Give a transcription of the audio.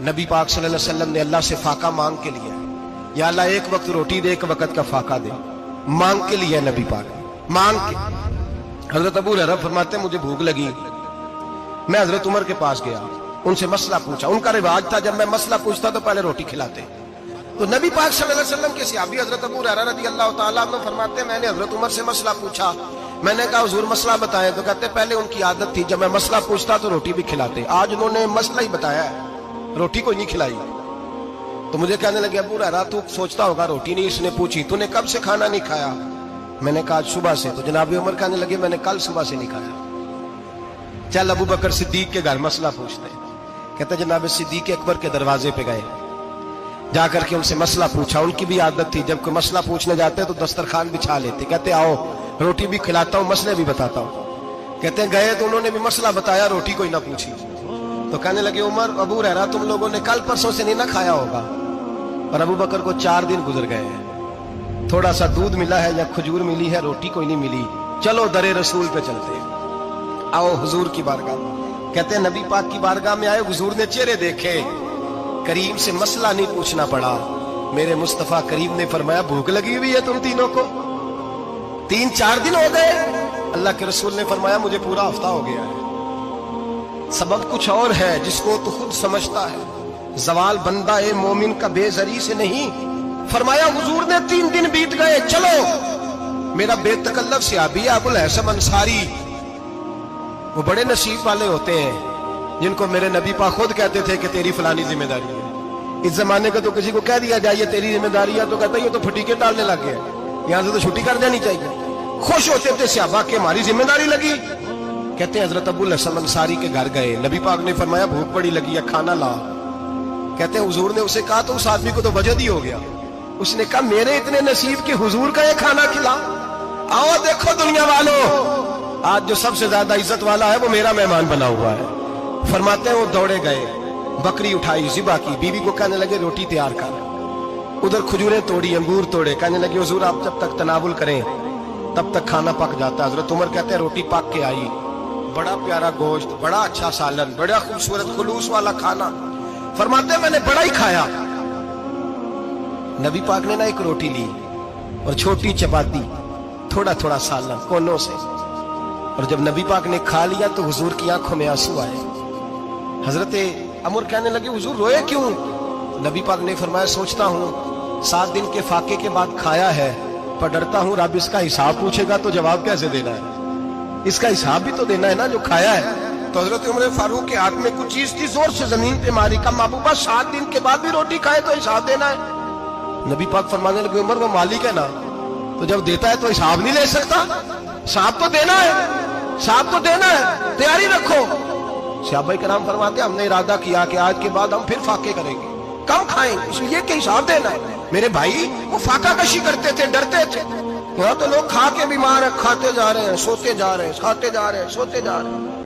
نبی پاک صلی اللہ علیہ وسلم نے اللہ سے فاقہ مانگ کے لیا، یا اللہ ایک وقت روٹی دے، ایک وقت کا فاقہ دے، مانگ کے لیا نبی پاک مانگ کے۔ حضرت ابو ہریرہ فرماتے ہیں مجھے بھوک لگی، میں حضرت عمر کے پاس گیا، ان سے مسئلہ پوچھا۔ ان کا رواج تھا جب میں مسئلہ پوچھتا تو پہلے روٹی کھلاتے۔ تو نبی پاک صلی اللہ علیہ وسلم کے صحابی حضرت ابو ہریرہ رضی اللہ تعالیٰ عنہ فرماتے ہیں میں نے حضرت عمر سے مسئلہ پوچھا، میں نے کہا حضور مسئلہ بتائیں، تو کہتے پہلے ان کی عادت تھی جب میں مسئلہ پوچھتا تو روٹی بھی کھلاتے، آج انہوں نے مسئلہ ہی بتایا ہے، روٹی کوئی نہیں کھلائی۔ تو مجھے کہنے لگے ابو ہریرہ تو سوچتا ہوگا روٹی نہیں اس نے پوچھی، تو نے کب سے کھانا نہیں کھایا؟ میں نے کہا آج صبح سے۔ تو جناب عمر کہنے لگے میں نے کل صبح سے نہیں کھایا، چل ابو بکر صدیق کے گھر مسئلہ پوچھتے ہیں۔ کہتے جناب صدیق اکبر کے دروازے پہ گئے، جا کر کے ان سے مسئلہ پوچھا۔ ان کی بھی عادت تھی جب کوئی مسئلہ پوچھنے جاتے تو دسترخوان بچھا لیتے، کہتے آؤ روٹی بھی کھلاتا ہوں مسئلے بھی بتاتا ہوں۔ کہتے ہیں گئے تو انہوں نے بھی مسئلہ بتایا، روٹی کوئی نہ پوچھی۔ تو کہنے لگے عمر ابو ہریرہ تم لوگوں نے کل پرسوں سے نہیں نہ کھایا ہوگا۔ اور ابو بکر کو 4 دن گزر گئے ہیں، تھوڑا سا دودھ ملا ہے یا کھجور ملی ہے، روٹی کوئی نہیں ملی، چلو در رسول پہ چلتے ہیں، آؤ حضور کی بارگاہ۔ کہتے ہیں نبی پاک کی بارگاہ میں آئے، حضور نے چہرے دیکھے، کریم سے مسئلہ نہیں پوچھنا پڑا۔ میرے مصطفیٰ کریم نے فرمایا بھوک لگی ہوئی ہے تم تینوں کو؟ 3-4 دن ہو گئے؟ اللہ کے رسول نے فرمایا مجھے پورا ہفتہ ہو گیا ہے۔ سبب کچھ اور ہے جس کو تو خود سمجھتا ہے، زوال بندہ مومن کا بے زری سے نہیں۔ فرمایا حضور نے 3 دن بیت گئے، چلو۔ میرا بے تکلف صحابی ابو الحسن انصاری، وہ بڑے نصیب والے ہوتے ہیں جن کو میرے نبی پاک خود کہتے تھے کہ تیری فلانی ذمہ داری ہے۔ اس زمانے کا تو کسی کو کہہ دیا جائے یہ تیری ذمہ داری ہے تو کہتا ہے یہ تو پھٹیکے ڈالنے لگ گئے، یہاں سے تو چھٹی کر دینی چاہیے۔ خوش ہوتے تھے صحابہ کہ ہماری ذمہ داری لگی۔ کہتے ہیں حضرت ابو الحسن انصاری کے گھر گئے، نبی پاک نے فرمایا بھوک بڑی لگی ہے کھانا لا۔ کہتے ہیں حضور نے اسے کہا تو اس آدمی کو تو وجد ہی ہو گیا، اس نے کہا میرے اتنے نصیب کہ حضور کا یہ کھانا کھلا۔ آؤ دیکھو دنیا والوں، آج جو سب سے زیادہ عزت والا ہے وہ میرا مہمان بنا ہوا ہے۔ فرماتے ہیں وہ دوڑے گئے، بکری اٹھائی، ذبح کی، بیوی کو کہنے لگے روٹی تیار کر، ادھر کھجوریں توڑی، انگور توڑے، کہنے لگے حضور آپ جب تک تناول کریں تب تک کھانا پک جاتا۔ حضرت عمر کہتے ہیں روٹی پک کے آئی، بڑا پیارا گوشت، بڑا اچھا سالن، بڑا خوبصورت خلوص والا کھانا۔ فرماتے ہیں میں نے بڑا ہی کھایا۔ نبی پاک نے نہ ایک روٹی لی اور چھوٹی چپاتی، تھوڑا تھوڑا سالن کونوں سے، اور جب نبی پاک نے کھا لیا تو حضور کی آنکھوں میں آنسو آئے۔ حضرت عمر کہنے لگے حضور روئے کیوں؟ نبی پاک نے فرمایا سوچتا ہوں 7 دن کے فاقے کے بعد کھایا ہے، پر ڈرتا ہوں رب اس کا حساب پوچھے گا تو جواب کیسے دینا ہے، اس کا حساب بھی تو دینا ہے نا جو کھایا ہے۔ تو حضرت عمر فاروق کے ہاتھ میں کچھ چیز تھی، زور سے زمین پہ ماری، کہا محبوبہ 7 دن کے بعد بھی روٹی کھائے تو حساب دینا ہے۔ نبی پاک فرمانے لگے عمر وہ مالک ہے نا، تو جب دیتا ہے تو حساب نہیں لے سکتا، حساب تو دینا ہے، حساب تو دینا ہے، تیاری رکھو۔ صحابہ کرام فرماتے ہیں ہم نے ارادہ کیا کہ آج کے بعد ہم پھر فاقے کریں گے، کم کھائیں اس لیے کہ حساب دینا ہے۔ میرے بھائی وہ فاقہ کشی کرتے تھے، ڈرتے تھے۔ یہاں تو لوگ کھا کے بیمار ہیں، کھاتے جا رہے ہیں، سوتے جا رہے ہیں، کھاتے جا رہے ہیں، سوتے جا رہے ہیں۔